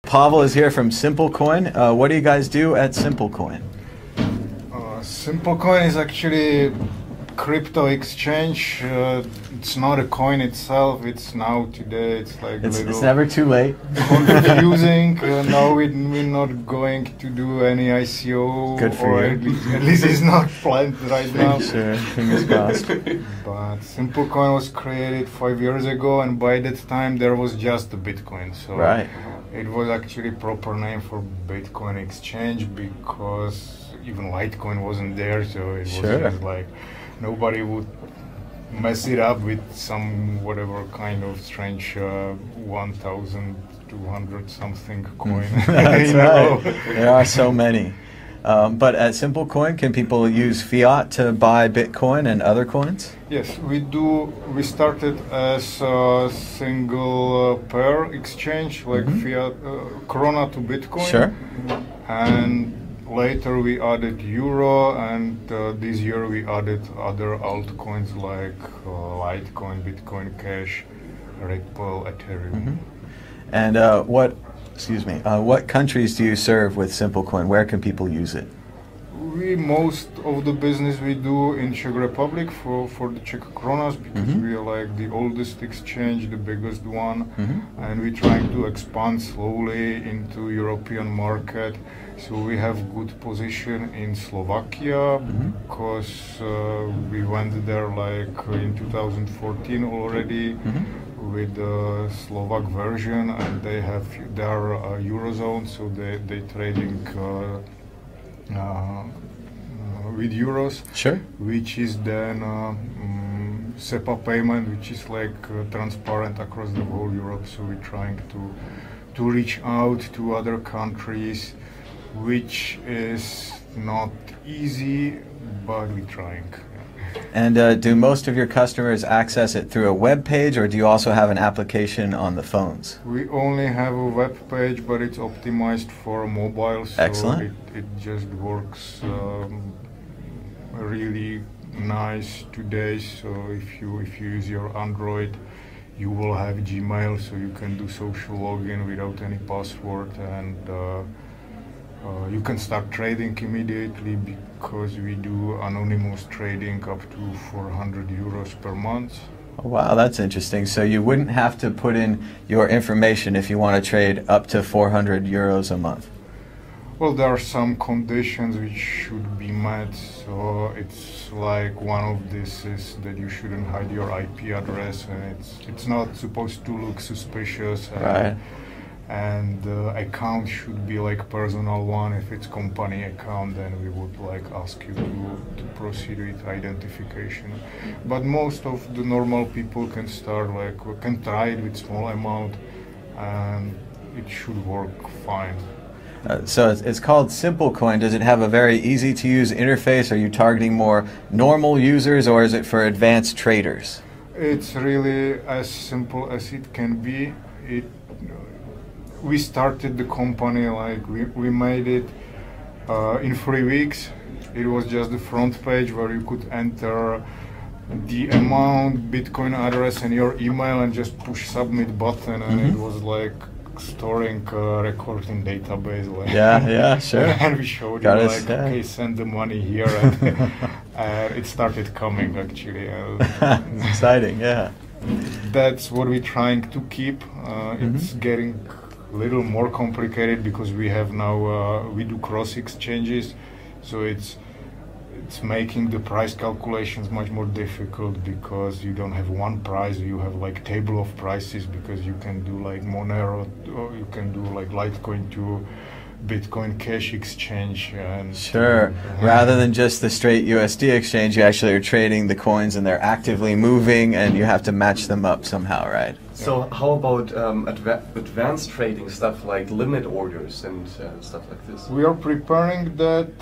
Pavel is here from SimpleCoin. What do you guys do at SimpleCoin? SimpleCoin is actually crypto exchange. It's not a coin itself. It's now today. It's like It's never too late. confusing. Now we're not going to do any ICO. Good for you. At least it's not planned right now. Sure, fingers crossed. But SimpleCoin was created 5 years ago, and by that time there was just the Bitcoin. So Right. it was actually proper name for Bitcoin exchange because even Litecoin wasn't there. So it was just like nobody would mess it up with some whatever kind of strange 1,200 something coin. That's right. There are so many. But at SimpleCoin, can people use fiat to buy Bitcoin and other coins? Yes, we do. We started as a single pair exchange, like fiat krona to Bitcoin. Sure. And later we added euro, and this year we added other altcoins like Litecoin, Bitcoin Cash, Ripple, Ethereum. And what countries do you serve with SimpleCoin? Where can people use it? Most of the business we do in Czech Republic for the Czech kronas, because we are like the oldest exchange, the biggest one, and we're trying to expand slowly into European market. So we have good position in Slovakia because we went there like in 2014 already with the Slovak version, and they have their Eurozone, so they trading with euros, which is then SEPA payment, which is like transparent across the whole Europe. So we're trying to reach out to other countries, which is not easy, but we're trying. And do most of your customers access it through a web page, or do you also have an application on the phones? We only have a web page, but it's optimized for mobile, so Excellent. It just works really nice today. So if you use your Android, you will have Gmail, so you can do social login without any password, and you can start trading immediately because we do anonymous trading up to 400 euros per month. Oh, wow, that's interesting. So you wouldn't have to put in your information if you want to trade up to 400 euros a month? Well, there are some conditions which should be met. So it's like one of these is that you shouldn't hide your IP address, and it's not supposed to look suspicious. Right. And the account should be like personal one. If it's company account, then we would like ask you to proceed with identification. But most of the normal people can start can try it with small amount, and it should work fine. So it's called SimpleCoin. Does it have a very easy to use interface? Are you targeting more normal users, or is it for advanced traders? It's really as simple as it can be. We started the company, we made it in 3 weeks. It was just the front page where you could enter the amount, Bitcoin address, and your email, and just push submit button, and it was like storing record in database. Yeah, sure. And we showed you okay, send the money here, and it started coming actually. It's exciting, yeah. That's what we're trying to keep. It's getting a little more complicated because we have now we do cross exchanges, so it's making the price calculations much more difficult because you don't have one price, you have like table of prices, because you can do like Monero, or you can do like Litecoin to Bitcoin Cash exchange. And sure. Rather than just the straight USD exchange, you actually are trading the coins and they're actively moving, and you have to match them up somehow, right? So how about advanced trading stuff like limit orders and stuff like this? We are preparing that,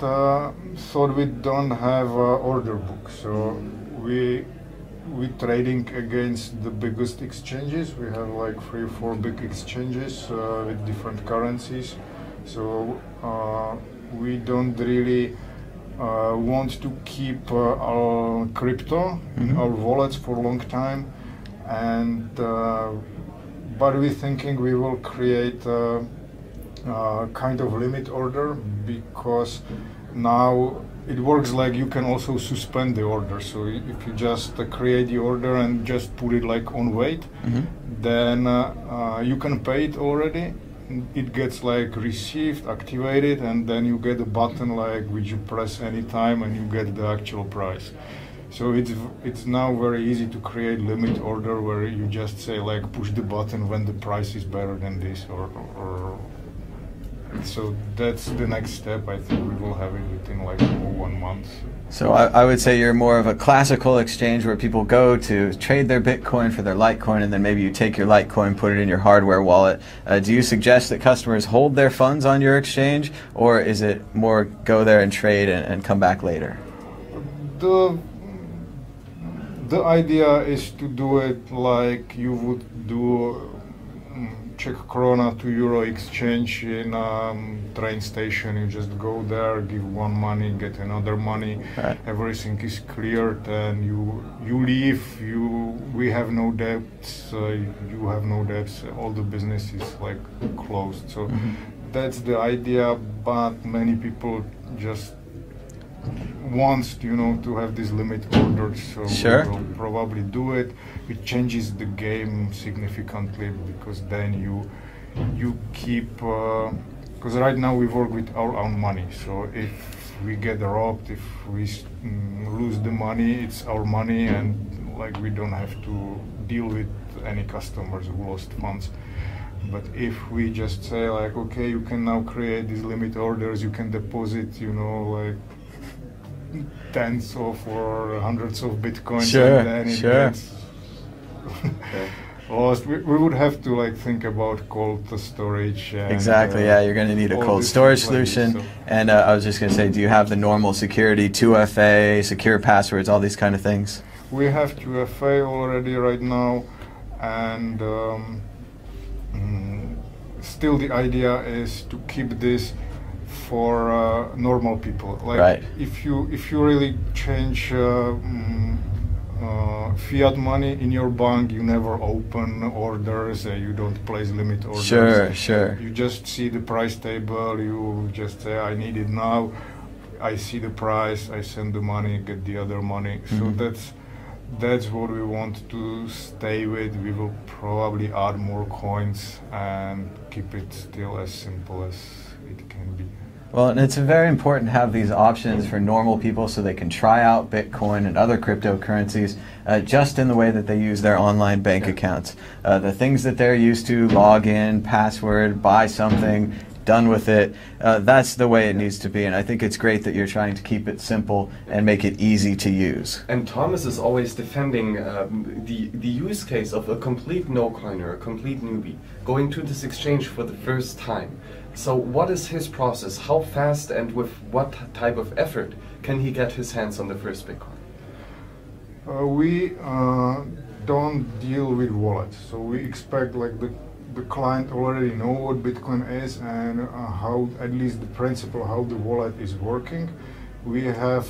so we don't have an order book. So we're trading against the biggest exchanges. We have like 3 or 4 big exchanges with different currencies. So we don't really want to keep our crypto in our wallets for a long time. And but we're thinking we will create kind of limit order, because now it works like you can also suspend the order. So if you just create the order and just put it like on wait, then you can pay it already. It gets like received, activated, and then you get a button like which you press anytime and you get the actual price. So it's now very easy to create limit order where you just say like push the button when the price is better than this, or so that's the next step. I think we will have it within like 1 month. So I would say you're more of a classical exchange where people go to trade their Bitcoin for their Litecoin, and then maybe you take your Litecoin, put it in your hardware wallet. Do you suggest that customers hold their funds on your exchange, or is it more go there and trade and come back later? The idea is to do it like you would do Czech krona to euro exchange in train station. You just go there, give one money, get another money. Right. Everything is cleared, and you leave. We have no debts. You have no debts. All the business is like closed. So that's the idea. But many people just wants to have this limit orders, so Sure. we will probably do it. It changes the game significantly, because then you keep, because right now we work with our own money, so if we get robbed, if we lose the money, it's our money, and like we don't have to deal with any customers who lost funds. But if we just say like, okay, you can now create these limit orders, you can deposit, like tens of or hundreds of bitcoins, Sure, and then it sure. gets lost. We would have to like think about cold storage. And, Exactly, yeah, you're going to need a all cold these storage things like this, solution. so- And I was just going to say, do you have the normal security, 2FA, secure passwords, all these kind of things? We have 2FA already right now, and still the idea is to keep this for normal people. Like Right. if you really change fiat money in your bank, you never open orders, you don't place limit orders. Sure, sure. You just see the price table, you just say I need it now, I see the price, I send the money, get the other money. So that's what we want to stay with. We will probably add more coins and keep it still as simple as it can be. Well, and it's very important to have these options for normal people so they can try out Bitcoin and other cryptocurrencies just in the way that they use their online bank accounts. The things that they're used to, log in, password, buy something, done with it, that's the way it needs to be. And I think it's great that you're trying to keep it simple and make it easy to use. And Thomas is always defending the use case of a complete no-coiner, a complete newbie, going to this exchange for the first time. So what is his process? How fast and with what type of effort can he get his hands on the first Bitcoin? We don't deal with wallets, so we expect like the client already know what Bitcoin is and how, at least the principle, how the wallet is working. We have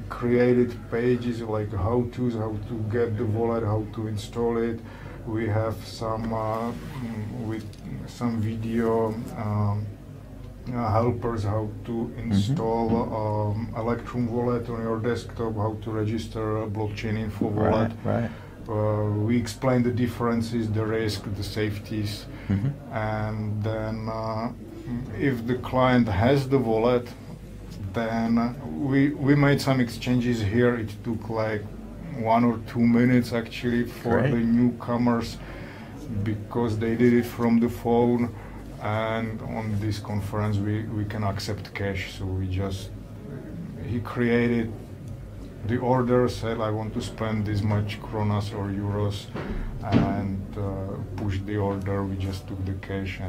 created pages like how-tos, how to get the wallet, how to install it. We have some with some video helpers, how to install Electrum wallet on your desktop, how to register a blockchain info wallet. Right. We explain the differences, the risk, the safeties, and then if the client has the wallet, then we made some exchanges here. It took like 1 or 2 minutes actually for Great. the newcomers, because they did it from the phone, and on this conference we can accept cash. So he created the order, said I want to spend this much kronas or euros, and pushed the order. We just took the cash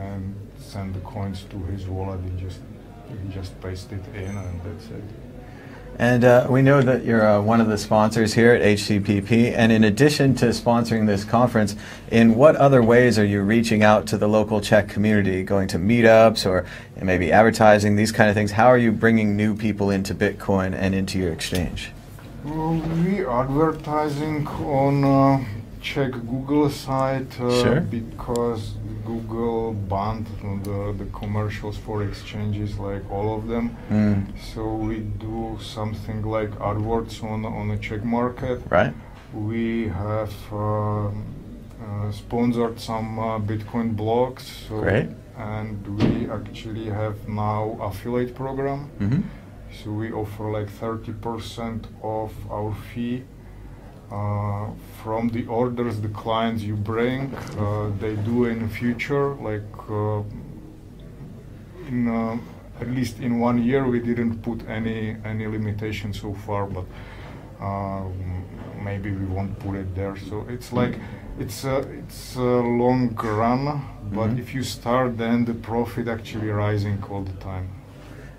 and sent the coins to his wallet. He just pasted it in, and that's it. And we know that you're one of the sponsors here at HCPP, and in addition to sponsoring this conference, in what other ways are you reaching out to the local Czech community, going to meetups or maybe advertising, these kind of things? How are you bringing new people into Bitcoin and into your exchange? We advertising on check Google site Sure. because Google banned the commercials for exchanges, like all of them. So we do something like AdWords on the Czech market. Right. We have sponsored some Bitcoin blogs. So Great. And we actually have now affiliate program. So we offer like 30% of our fee from the orders the clients you bring. They do in the future, like in at least in 1 year we didn't put any limitation so far, but maybe we won't put it there. So it's like it's a long run, but if you start, then the profit actually rising all the time.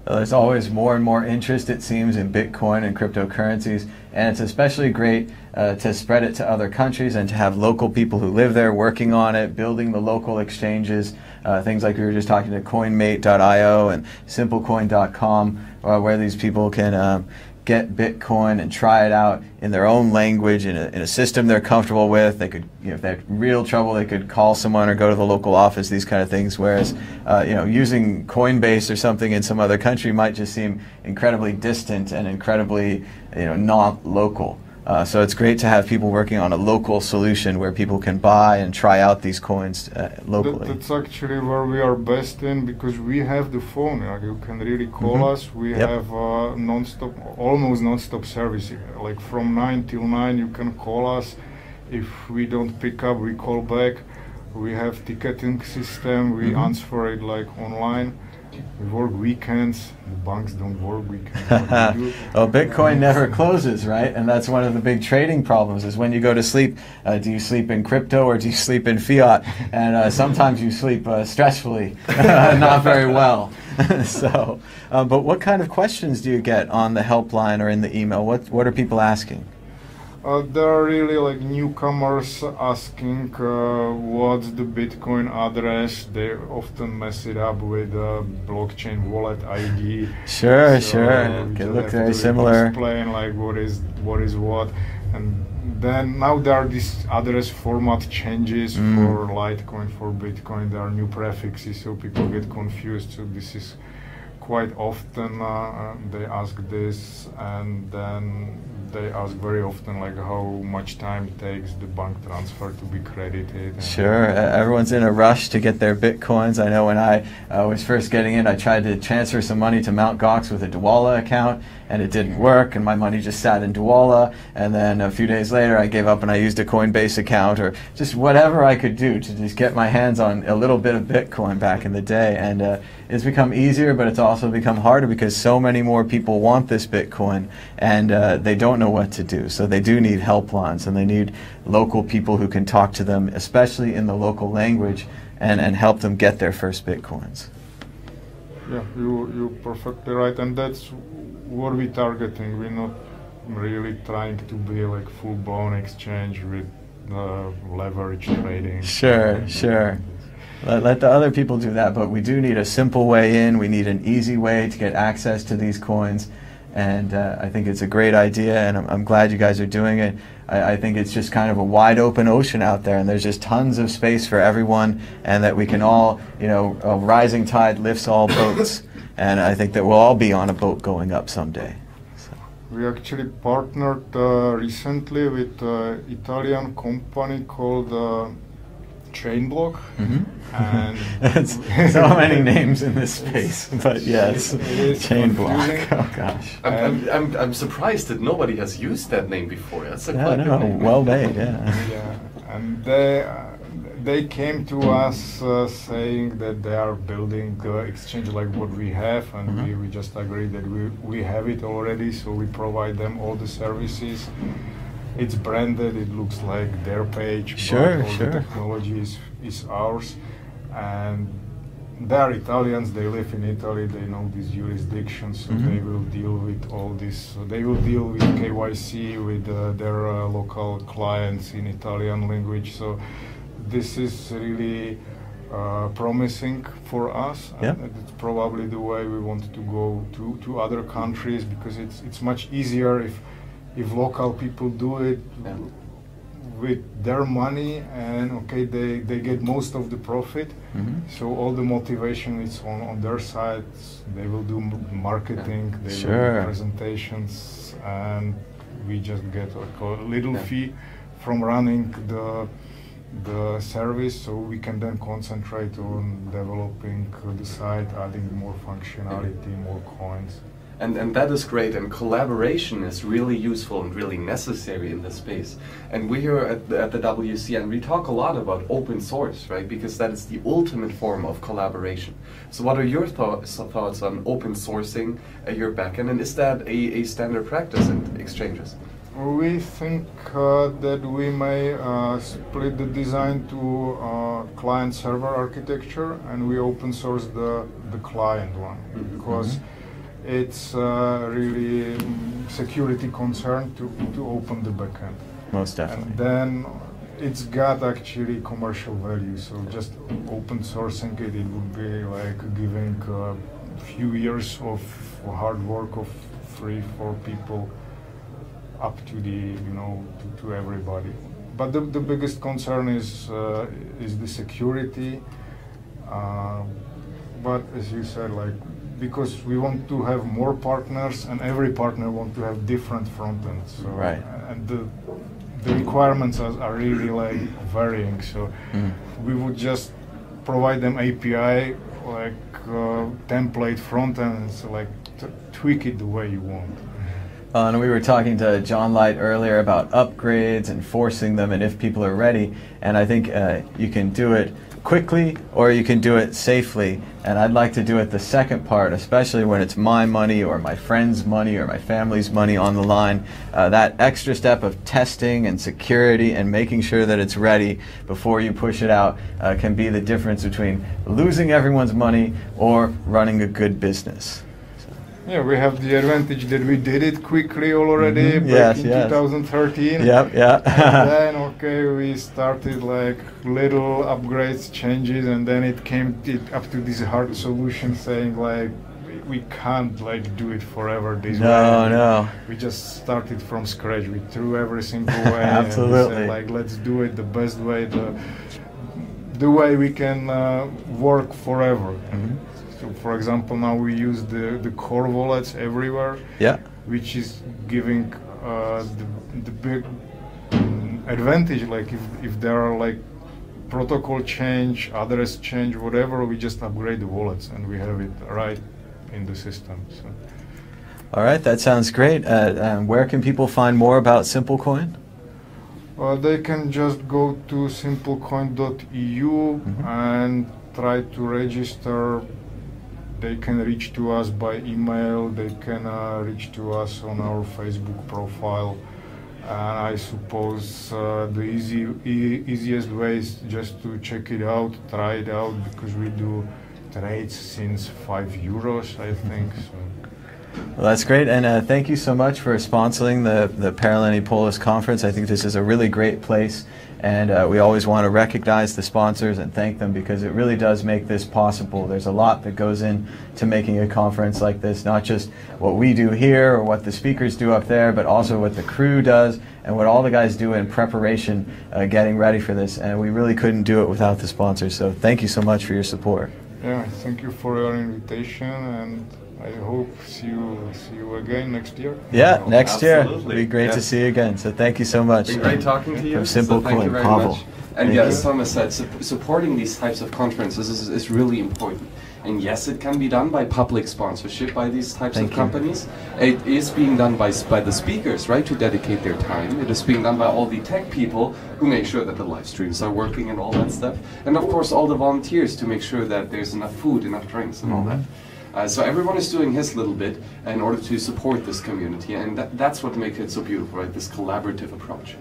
There's always more and more interest, it seems, in Bitcoin and cryptocurrencies, and it's especially great to spread it to other countries and to have local people who live there working on it, building the local exchanges, things like we were just talking to coinmate.io and simplecoin.com, where these people can get Bitcoin and try it out in their own language, in a system they're comfortable with. They could, if they have real trouble, they could call someone or go to the local office, these kind of things. Whereas, using Coinbase or something in some other country might just seem incredibly distant and incredibly, not local. So it's great to have people working on a local solution where people can buy and try out these coins locally. That's actually where we are best in, because we have the phone. You can really call us. We have almost non-stop service. Like from 9 till 9 you can call us. If we don't pick up, we call back. We have ticketing system. We answer it like online. We work weekends. The banks don't work weekends. Well, Bitcoin never closes, right? And that's one of the big trading problems, is when you go to sleep, do you sleep in crypto or do you sleep in fiat? And sometimes you sleep stressfully, not very well. So, but what kind of questions do you get on the helpline or in the email? What are people asking? There are really like newcomers asking what's the Bitcoin address. They often mess it up with a blockchain wallet ID. Sure. It Can look very similar. Explain like what is what, and then now there are these address format changes for Litecoin, for Bitcoin. There are new prefixes, so people get confused. So this is quite often they ask this, and then they ask very often like how much time it takes the bank transfer to be credited. Sure, everyone's in a rush to get their Bitcoins. I know when I was first getting in, I tried to transfer some money to Mt. Gox with a Dwolla account, and it didn't work, and my money just sat in Dwolla. And then a few days later I gave up and I used a Coinbase account, or just whatever I could do to just get my hands on a little bit of Bitcoin back in the day. And it's become easier, but it's also become harder because so many more people want this Bitcoin, and they don't know what to do. So they do need helplines, and they need local people who can talk to them, especially in the local language, and help them get their first Bitcoins. Yeah, you're perfectly right, and that's what we're targeting. We're not really trying to be like full-blown exchange with leverage trading. Sure. Let the other people do that, but we do need a simple way in. We need an easy way to get access to these coins, and I think it's a great idea, and I'm glad you guys are doing it. I think it's just kind of a wide open ocean out there, and there's just tons of space for everyone, and that we can all, a rising tide lifts all boats, and I think that we'll all be on a boat going up someday. So. We actually partnered recently with an Italian company called Chainblock, and so many names in this space, but yes, Chainblock. Oh gosh, I'm surprised that nobody has used that name before. That's a quite good name. Well made, yeah. Yeah, and they came to us saying that they are building exchange like what we have, and we just agreed that we have it already, so we provide them all the services. It's branded, it looks like their page, sure. The technology is ours, and they are Italians, they live in Italy, they know these jurisdictions, so they will deal with all this. So they will deal with KYC, with their local clients in Italian language. So this is really promising for us, and it's probably the way we want to go to other countries, because it's much easier if local people do it. with their money, and okay, they get most of the profit. So all the motivation is on their side. They will do marketing, they will do presentations, and we just get like a little fee from running the service, so we can then concentrate on developing the site, adding more functionality, more coins. And that is great, and collaboration is really useful and really necessary in this space. And we here at the WCN, we talk a lot about open source, right? Because that is the ultimate form of collaboration. So what are your thoughts on open sourcing your backend, and is that a standard practice in exchanges? We think that we may split the design to client-server architecture, and we open source the client one, because it's really security concern to open the backend. Most definitely. And then it's got actually commercial value, so just open sourcing it would be like giving a few years of hard work of free for people up to the, to everybody. But the biggest concern is the security. But as you said, like, because we want to have more partners, and every partner wants to have different front ends. So, and the requirements are really like varying. So we would just provide them API, like template front end, so like tweak it the way you want. And we were talking to John Light earlier about upgrades and forcing them, and if people are ready. And I think you can do it quickly or you can do it safely. And I'd like to do it the second part, especially when it's my money or my friend's money or my family's money on the line. That extra step of testing and security and making sure that it's ready before you push it out can be the difference between losing everyone's money or running a good business. Yeah, we have the advantage that we did it quickly already back in 2013. Yep, yeah. And then, okay, we started like little upgrades, changes, and then it came up to this hard solution saying like, we can't like do it forever this way. No. We just started from scratch. We threw every single way. Absolutely. And we said, like, let's do it the best way, the way we can work forever. So, for example, now we use the core wallets everywhere, which is giving the big advantage. Like if there are like protocol change, address change, whatever, we just upgrade the wallets and we have it right in the system. So. All right, that sounds great. Where can people find more about SimpleCoin? They can just go to simplecoin.eu and try to register. They can reach to us by email, they can reach to us on our Facebook profile. And I suppose the easiest way is just to check it out, try it out, because we do trades since €5, I think. So. Well, that's great, and thank you so much for sponsoring the Paralelní Polis conference. I think this is a really great place, and we always want to recognize the sponsors and thank them, because it really does make this possible. There's a lot that goes into making a conference like this, not just what we do here or what the speakers do up there, but also what the crew does and what all the guys do in preparation, getting ready for this, and we really couldn't do it without the sponsors. So thank you so much for your support. Yeah, thank you for your invitation, and I hope see you again next year. Yeah, next year. Absolutely. It'll be great to see you again. So thank you so much. It's been great talking to you. From SimpleCoin, Pavel. And yeah, as Thomas said, supporting these types of conferences is really important. And yes, it can be done by public sponsorship by these types of companies. It is being done by the speakers, right, to dedicate their time. It is being done by all the tech people who make sure that the live streams are working and all that stuff. And of course, all the volunteers to make sure that there's enough food, enough drinks, and all that. So everyone is doing his little bit in order to support this community, and that's what makes it so beautiful, right? This collaborative approach.